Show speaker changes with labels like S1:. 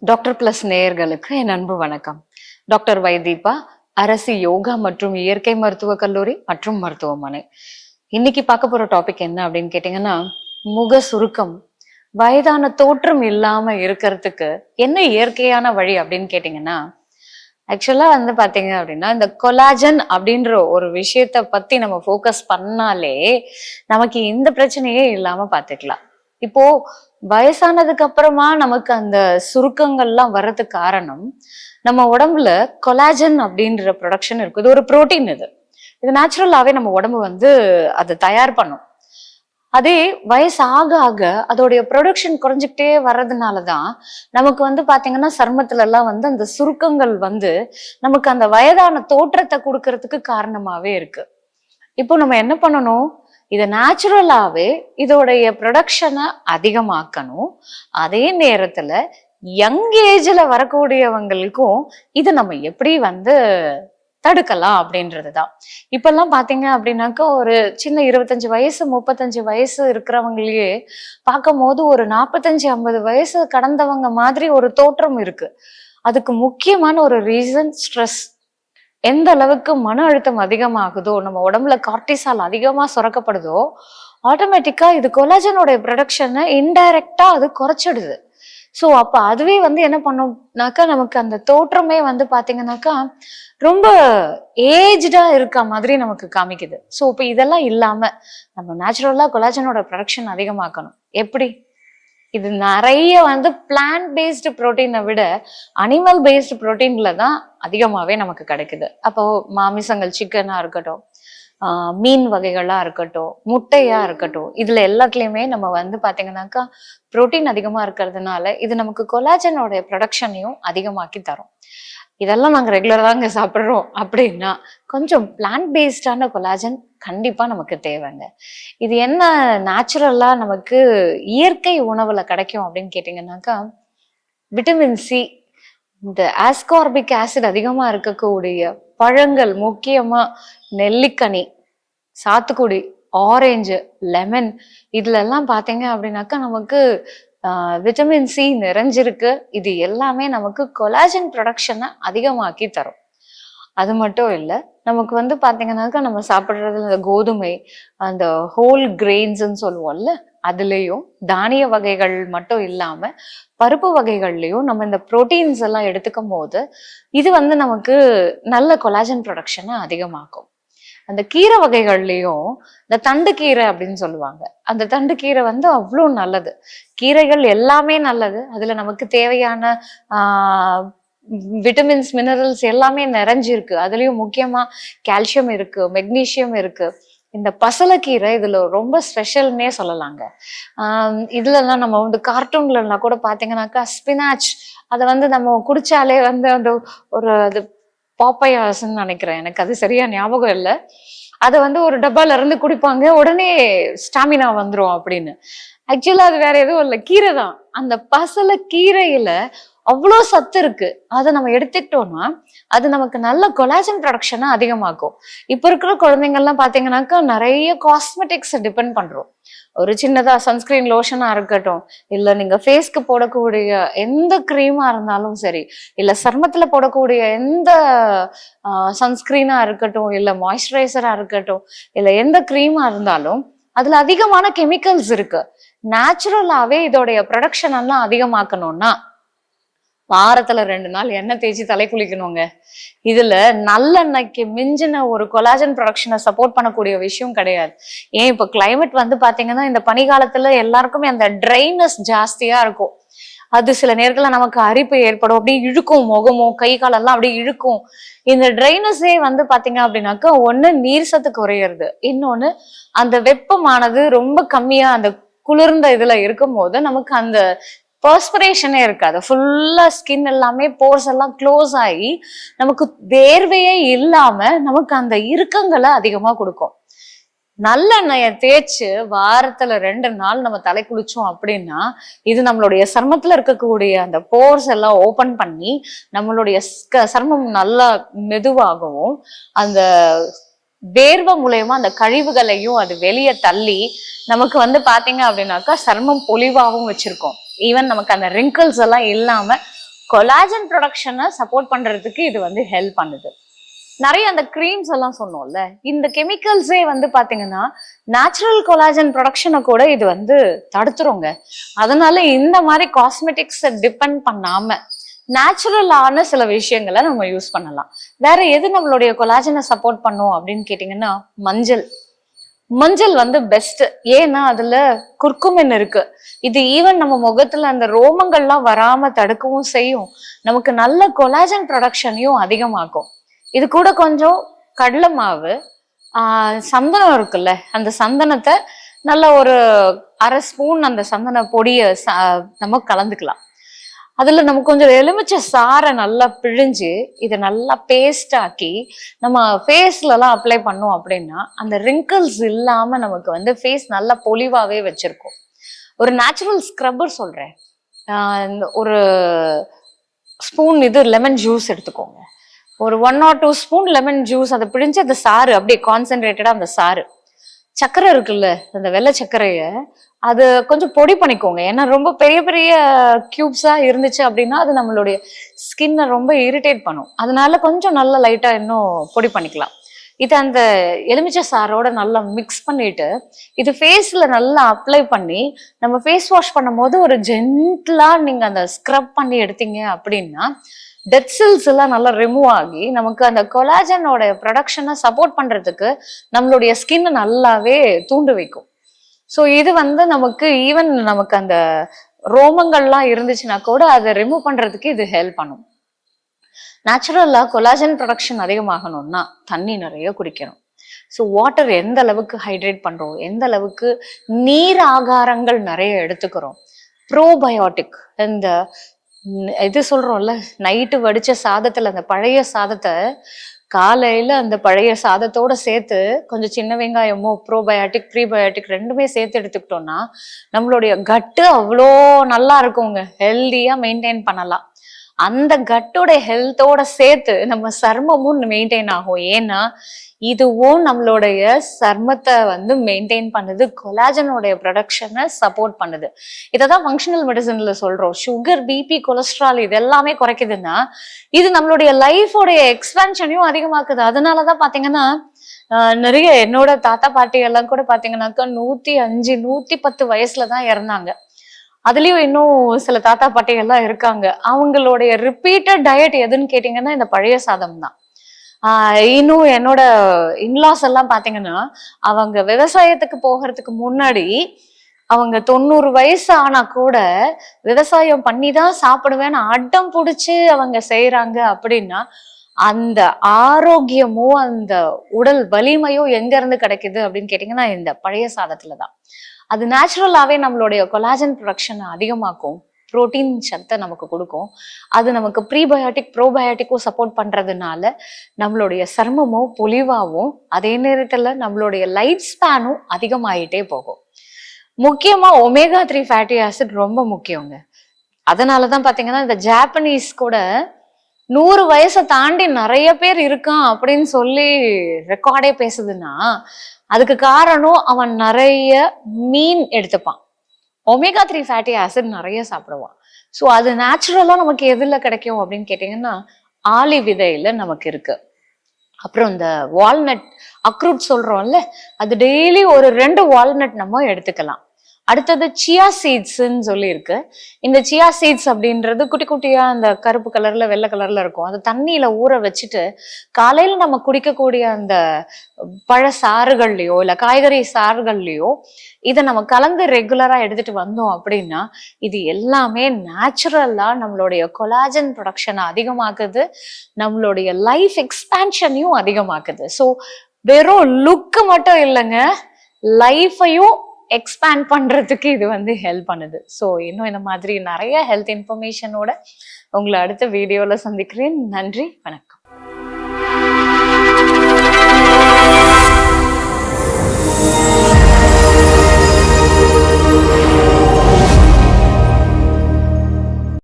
S1: Doctor plus நேயர்களுக்கு என் அன்பு வணக்கம். டாக்டர் வைதீபா, அரசு யோகா மற்றும் இயற்கை மருத்துவக் கல்லூரி மற்றும் மருத்துவமனை. இன்னைக்கு பார்க்க போற டாபிக் என்ன அப்படின்னு கேட்டீங்கன்னா, முக சுருக்கம், வயதான தோற்றம் இல்லாம இருக்கிறதுக்கு என்ன இயற்கையான வழி அப்படின்னு கேட்டீங்கன்னா, ஆக்சுவலா பாத்தீங்க அப்படின்னா, இந்த கொலாஜன் அப்படின்ற ஒரு விஷயத்த பத்தி நம்ம ஃபோக்கஸ் பண்ணாலே நமக்கு இந்த பிரச்சனையே இல்லாம பாத்துக்கலாம். இப்போ வயசானதுக்கு அப்புறமா நமக்கு அந்த சுருக்கங்கள்லாம் வர்றதுக்கு காரணம், நம்ம உடம்புல கொலாஜன் அப்படின்ற ப்ரொடக்ஷன் இருக்கு. இது ஒரு புரோட்டீன். இது நேச்சுரலாவே நம்ம உடம்பு அதை தயார் பண்ணும். அதே வயசு ஆக ஆக அதோடைய ப்ரொடக்ஷன் குறைஞ்சிக்கிட்டே வர்றதுனாலதான் நமக்கு பாத்தீங்கன்னா சருமத்துல எல்லாம் அந்த சுருக்கங்கள் நமக்கு அந்த வயதான தோற்றத்தை கொடுக்கறதுக்கு காரணமாவே இருக்கு. இப்போ நம்ம என்ன பண்ணணும், இதை நேச்சுரலாவே இதோடைய ப்ரொடக்ஷனை அதிகமாக்கணும். அதே நேரத்துல யங் ஏஜ்ல வரக்கூடியவங்களுக்கும் இதை நம்ம எப்படி தடுக்கலாம் அப்படின்றதுதான். இப்பெல்லாம் பாத்தீங்க அப்படின்னாக்கா ஒரு சின்ன 25 வயசு 35 வயசு இருக்கிறவங்களையே பார்க்கும் போது ஒரு 45-50 வயசு கடந்தவங்க மாதிரி ஒரு தோற்றம் இருக்கு. அதுக்கு முக்கியமான ஒரு ரீசன் ஸ்ட்ரெஸ். எந்த அளவுக்கு மன அழுத்தம் அதிகமாகுதோ, நம்ம உடம்புல கார்டிசால் அதிகமா சுரக்கப்படுதோ, ஆட்டோமேட்டிக்கா இது கொலாஜனோட ப்ரொடக்ஷனை இன்டைரக்டா அது குறைச்சிடுது. ஸோ அப்ப அதுவே என்ன பண்ணும்னாக்கா நமக்கு அந்த தோற்றமே பாத்தீங்கன்னாக்கா ரொம்ப ஏஜ்டா இருக்க மாதிரி நமக்கு காமிக்குது. ஸோ இப்ப இதெல்லாம் இல்லாம நம்ம நேச்சுரலா கொலாஜனோட ப்ரொடக்ஷன் அதிகமாக்கணும். எப்படி? இது நிறைய பிளான்ட் பேஸ்டு புரோட்டீனை விட அனிமல் பேஸ்டு புரோட்டீன்ல தான் அதிகமாவே நமக்கு கிடைக்குது. அப்போ மாமிசங்கள், சிக்கனா இருக்கட்டும், மீன் வகைகளா இருக்கட்டும், முட்டையா இருக்கட்டும், இதுல எல்லாத்துலயுமே நம்ம பாத்தீங்கன்னாக்கா புரோட்டீன் அதிகமா இருக்கிறதுனால இது நமக்கு கொலாஜனோட ப்ரொடக்ஷனையும் அதிகமாக்கி தரும். இதெல்லாம் நாங்க ரெகுலரா தாங்க சாப்பிடுறோம் அப்படின்னா கொஞ்சம் பிளான்ட் பேஸ்டான கொலாஜன் கண்டிப்பா நமக்கு தேவைங்க. இது என்ன நேச்சுரலா நமக்கு இயற்கை உணவுல கிடைக்கும் அப்படின்னு கேட்டீங்கன்னாக்கா, விட்டமின் சி, இந்த ஆஸ்கார்பிக் ஆசிட் அதிகமா இருக்கக்கூடிய பழங்கள், முக்கியமா நெல்லிக்கனி, சாத்துக்குடி, ஆரஞ்சு, லெமன், இதுல எல்லாம் பாத்தீங்க அப்படின்னாக்கா நமக்கு விட்டமின் சி நிறைஞ்சிருக்கு. இது எல்லாமே நமக்கு கொலாஜன் ப்ரொடக்ஷனை அதிகமாக்கி தரும். அது மட்டும் இல்லை, நமக்கு பாத்தீங்கன்னாக்கா நம்ம சாப்பிட்றது அந்த கோதுமை, அந்த ஹோல் கிரெயின்ஸ்ன்னு சொல்லுவோம்ல, அதுலேயும் தானிய வகைகள் மட்டும் இல்லாம பருப்பு வகைகள்லையும் நம்ம இந்த புரோட்டீன்ஸ் எல்லாம் எடுத்துக்கும் போது இது நமக்கு நல்ல கொலாஜன் ப்ரொடக்ஷனை அதிகமாக்கும். அந்த கீரை வகைகள்லயும் இந்த தண்டு கீரை அப்படின்னு சொல்லுவாங்க. அந்த தண்டு கீரை அவ்வளோ நல்லது. கீரைகள் எல்லாமே நல்லது. அதுல நமக்கு தேவையான விட்டமின்ஸ், மினரல்ஸ் எல்லாமே நிறைஞ்சிருக்கு. அதுலயும் முக்கியமா கால்சியம் இருக்கு, மெக்னீசியம் இருக்கு. இந்த பசலைக்கீரை இதுல ரொம்ப ஸ்பெஷல்னே சொல்லலாங்க. இதுலலாம் நம்ம கார்ட்டூன்ல எல்லாம் கூட பாத்தீங்கன்னாக்கா ஸ்பினாச் அதை நம்ம குடிச்சாலே அந்த ஒரு அது பாப்பையாஸ்ன்னு நினைக்கிறேன், எனக்கு அது சரியா ஞாபகம் இல்லை. அதை ஒரு டப்பால இருந்து குடிப்பாங்க, உடனே ஸ்டாமினா வந்துரும் அப்படின்னு. ஆக்சுவலா அது வேற எதுவும் இல்லை, கீரை தான். அந்த பசலை கீரையில அவ்வளோ சத்து இருக்கு. அதை நம்ம எடுத்துக்கிட்டோம்னா அது நமக்கு நல்ல கொலாஜன் ப்ரொடக்ஷனை அதிகமாக்கும். இப்ப இருக்கிற குழந்தைங்கள்லாம் பாத்தீங்கன்னாக்கா நிறைய காஸ்மெட்டிக்ஸ் டிபெண்ட் பண்றோம். ஒரு சின்னதா சன்ஸ்கிரீன் லோஷனா இருக்கட்டும், இல்ல நீங்க ஃபேஸ்க்கு போடக்கூடிய எந்த கிரீமா இருந்தாலும் சரி, இல்ல சருமத்துல போடக்கூடிய எந்த சன்ஸ்கிரீனா இருக்கட்டும், இல்ல மாய்ஸ்சரைசரா இருக்கட்டும், இல்ல எந்த கிரீமா இருந்தாலும் அதுல அதிகமான கெமிக்கல்ஸ் இருக்கு. நேச்சுரலாவே இதோடைய ப்ரொடக்ஷன் எல்லாம் அதிகமாக்கணும்னா வாரத்துல 2 நாள் எண்ணெய் தேய்ச்சி தலை குளிக்கணுங்க. இதுல நல்லெண்ணெய்க்கு மிஞ்சின ஒரு கொலாஜன் ப்ரொடக்ஷனை சப்போர்ட் பண்ணக்கூடிய விஷயம் கிடையாது. ஏன் இப்ப கிளைமேட் பாத்தீங்கன்னா இந்த பனிகாலத்துல எல்லாருக்குமே அந்த ட்ரைனஸ் ஜாஸ்தியா இருக்கும். அது சில நேரத்துல நமக்கு அரிப்பு ஏற்படும், அப்படியே இழுக்கும், முகமும் கை காலெல்லாம் அப்படியே இழுக்கும். இந்த ட்ரைனஸே பாத்தீங்க அப்படின்னாக்கா ஒண்ணு நீர் சத்து குறையிறது, இன்னொன்னு அந்த வெப்பமானது ரொம்ப கம்மியா அந்த குளிர்ந்த இதுல இருக்கும் போது நமக்கு அந்த பர்ஸ்பிரேஷனே இருக்காது. ஃபுல்லா ஸ்கின் எல்லாமே போர்ஸ் எல்லாம் க்ளோஸ் ஆகி நமக்கு வேர்வையே இல்லாம நமக்கு அந்த இறுக்கங்களை அதிகமா கொடுக்கும். நல்லெண்ணெயை தேய்ச்சு வாரத்துல 2 நாள் நம்ம தலை குளிச்சோம் அப்படின்னா இது நம்மளுடைய சருமத்துல இருக்கக்கூடிய அந்த போர்ஸ் எல்லாம் ஓபன் பண்ணி நம்மளுடைய சருமம் நல்லா மெதுவாகவும் அந்த வேர்வை மூலயமா அந்த கழிவுகளையும் அது வெளியே தள்ளி நமக்கு பாத்தீங்க அப்படின்னாக்கா சருமம் பொலிவாகவும் வச்சிருக்கோம். ஈவன் நமக்கு அந்த ரிங்கிள்ஸ் எல்லாம் இல்லாம கொலாஜன் ப்ரொடக்ஷனை சப்போர்ட் பண்றதுக்கு இது வந்து ஹெல்ப் பண்ணுது. நிறைய அந்த கிரீம்ஸ் எல்லாம் சொன்னோம்ல, இந்த கெமிக்கல்ஸே வந்து பாத்தீங்கன்னா நேச்சுரல் கொலாஜன் ப்ரொடக்ஷனை கூட இது வந்து தடுத்துருங்க. அதனால இந்த மாதிரி காஸ்மெட்டிக்ஸ் டிபெண்ட் பண்ணாம நேச்சுரலான சில விஷயங்களை நம்ம யூஸ் பண்ணலாம். வேற எது நம்மளுடைய கொலாஜனை சப்போர்ட் பண்ணும் அப்படின்னு கேட்டீங்கன்னா மஞ்சள். மஞ்சள் வந்து பெஸ்ட். ஏன்னா அதுல குர்குமின் இருக்கு. இது ஈவன் நம்ம முகத்துல அந்த ரோமங்கள்லாம் வராம தடுக்கவும் செய்யும். நமக்கு நல்ல கொலாஜன் ப்ரொடக்ஷனையும் அதிகமாக்கும். இது கூட கொஞ்சம் கடலை மாவு, சந்தனம் இருக்குல்ல, அந்த சந்தனத்தை நல்ல ஒரு 1/2 ஸ்பூன் அந்த சந்தன பொடியை நம்ம கலந்துக்கலாம். அதுல நம்ம கொஞ்சம் எலுமிச்சை சாறை நல்லா பிழிஞ்சு இதை நல்லா பேஸ்ட் ஆக்கி நம்ம ஃபேஸ்ல எல்லாம் அப்ளை பண்ணோம் அப்படின்னா அந்த ரிங்கிள்ஸ் இல்லாம நமக்கு வந்து ஃபேஸ் நல்லா பொலிவாவே வச்சிருக்கும். ஒரு நேச்சுரல் ஸ்க்ரப்பர் சொல்றேன். ஒரு ஸ்பூன் இது லெமன் ஜூஸ் எடுத்துக்கோங்க. ஒரு 1 or 2 ஸ்பூன் லெமன் ஜூஸ் அதை பிழிஞ்சு அந்த சாறு அப்படியே கான்சென்ட்ரேட்டடா அந்த சாறு, சர்க்கரை இருக்குல்ல அந்த வெள்ளை சர்க்கரைய அது கொஞ்சம் பொடி பண்ணிக்கோங்க. ஏன்னா ரொம்ப பெரிய பெரிய கியூப்ஸா இருந்துச்சு அப்படின்னா அது நம்மளுடைய ஸ்கின்னை ரொம்ப இரிட்டேட் பண்ணும். அதனால கொஞ்சம் நல்லா லைட்டா இன்னும் பொடி பண்ணிக்கலாம். இது அந்த எலுமிச்சை சாரோட நல்லா மிக்ஸ் பண்ணிட்டு இது ஃபேஸ்ல நல்லா அப்ளை பண்ணி நம்ம ஃபேஸ் வாஷ் பண்ணும் போது ஒரு ஜென்டிலா நீங்க அந்த ஸ்க்ரப் பண்ணி எடுத்தீங்க அப்படின்னா டெட் செல்ஸ் எல்லாம் நல்லா ரிமூவ் ஆகி நமக்கு அந்த கொலாஜனோட ப்ரொடக்ஷனை சப்போர்ட் பண்றதுக்கு நம்மளுடைய ஸ்கின் நல்லாவே தூண்டு வைக்கும். ஸோ இது வந்து நமக்கு ஈவன் நமக்கு அந்த ரோமங்கள்லாம் இருந்துச்சுன்னா கூட அதை ரிமூவ் பண்றதுக்கு இது ஹெல்ப் பண்ணும். நேச்சுரலா கொலாஜன் ப்ரொடக்ஷன் அதிகமாகணும்னா தண்ணி நிறைய குடிக்கணும். ஸோ வாட்டர் எந்த அளவுக்கு ஹைட்ரேட் பண்றோம், எந்த அளவுக்கு நீர் ஆகாரங்கள் நிறைய எடுத்துக்கிறோம். ப்ரோபயோட்டிக் இந்த இது சொல்றோம்ல, நைட்டு வடிச்ச சாதத்துல அந்த பழைய சாதத்தை காலையில அந்த பழைய சாதத்தோட சேர்த்து கொஞ்சம் சின்ன வெங்காயமோ ப்ரோபயோட்டிக் ப்ரீபயோட்டிக் ரெண்டுமே சேர்த்து எடுத்துக்கிட்டோம்னா நம்மளுடைய கட்டு அவ்வளோ நல்லா இருக்குங்க. ஹெல்தியா மெயின்டைன் பண்ணலாம். அந்த கட்டோட ஹெல்த்தோட சேர்த்து நம்ம சர்மமும் மெயின்டைன் ஆகும். ஏன்னா இதுவும் நம்மளுடைய சர்மத்தை வந்து மெயின்டைன் பண்ணுது, கொலாஜனோடைய ப்ரொடக்ஷனை சப்போர்ட் பண்ணுது. இதைதான் ஃபங்க்ஷனல் மெடிசன்ல சொல்றோம். சுகர், பிபி, கொலஸ்ட்ரால் இது எல்லாமே குறைக்குதுன்னா இது நம்மளுடைய லைஃபோடைய எக்ஸ்பென்ஷனையும் அதிகமாக்குது. அதனாலதான் பாத்தீங்கன்னா நிறைய என்னோட தாத்தா பாட்டி எல்லாம் கூட பாத்தீங்கன்னாக்கா 105 110 வயசுலதான் இறந்தாங்க. அதுலயும் இன்னும் சில தாத்தா பாட்டிகள்லாம் இருக்காங்க. அவங்களுடைய ரிப்பீட்டட் டயட் எதுன்னு கேட்டீங்கன்னா இந்த பழைய சாதம் தான். இன்னும் என்னோட இன்லாஸ் எல்லாம் பாத்தீங்கன்னா அவங்க விவசாயத்துக்கு போகிறதுக்கு முன்னாடி அவங்க 90 வயசு ஆனா கூட விவசாயம் பண்ணிதான் சாப்பிடுவேன்னு அடம் பிடிச்சு அவங்க செய்யறாங்க. அப்படின்னா அந்த ஆரோக்கியமும் அந்த உடல் வலிமையும் எங்க இருந்து கிடைக்குது அப்படின்னு கேட்டீங்கன்னா இந்த பழைய சாதத்துலதான். அது நேச்சுரலாவே நம்மளுடைய கொலாஜன் ப்ரொடக்ஷனை அதிகமாக்கும், புரோட்டீன் சத்தை நமக்கு கொடுக்கும். அது நமக்கு ப்ரீபயோட்டிக் ப்ரோபயோட்டிக்கும் சப்போர்ட் பண்றதுனால நம்மளுடைய சர்மமும் பொலிவாகவும் அதே நேரத்துல நம்மளுடைய லைஃப் ஸ்பேனும் அதிகமாயிட்டே போகும். முக்கியமா ஒமேகா 3 ஃபேட்டி ஆசிட் ரொம்ப முக்கியங்க. அதனாலதான் பாத்தீங்கன்னா இந்த ஜாப்பனீஸ் கூட 100 வயசை தாண்டி நிறைய பேர் இருக்கான் அப்படின்னு சொல்லி ரெக்கார்டே பேசுதுன்னா அதுக்கு காரணம் அவன் நிறைய மீன் எடுத்துப்பான், ஒமேகா 3 ஃபேட்டி ஆசிட் நிறைய சாப்பிடுவான். ஸோ அது நேச்சுரலா நமக்கு எதுல கிடைக்கும் அப்படின்னு கேட்டீங்கன்னா ஆளி விதையில நமக்கு இருக்கு. அப்புறம் இந்த வால்நட் அக்ரூட் சொல்றோம்ல, அது டெய்லி ஒரு 2 வால்நட் நம்ம எடுத்துக்கலாம். அடுத்தது சியா சீட்ஸ்ன்னு சொல்லி இருக்கு. இந்த சியா சீட்ஸ் அப்படின்றது குட்டி குட்டியா அந்த கருப்பு கலர்ல வெள்ளை கலர்ல இருக்கும். அது தண்ணியில ஊற வச்சுட்டு காலையில நம்ம குடிக்கக்கூடிய அந்த பழ சாறுகள்லயோ இல்ல காய்கறி சாறுகள்லயோ இதை நம்ம கலந்து ரெகுலரா எடுத்துட்டு வந்தோம் அப்படின்னா இது எல்லாமே நேச்சுரலா நம்மளுடைய கொலாஜன் ப்ரொடக்ஷனை அதிகமாக்குது, நம்மளுடைய லைஃப் எக்ஸ்பேன்ஷனையும் அதிகமாக்குது. ஸோ வெறும் லுக்கு மட்டும் இல்லைங்க, லைஃபையும் எக்ஸ்பேண்ட் பண்றதுக்கு இது வந்து ஹெல்ப் பண்ணுது. ஸோ இன்னும் இந்த மாதிரி நிறைய ஹெல்த் இன்ஃபர்மேஷனோட உங்களை அடுத்த வீடியோல சந்திக்கிறேன். நன்றி, வணக்கம்.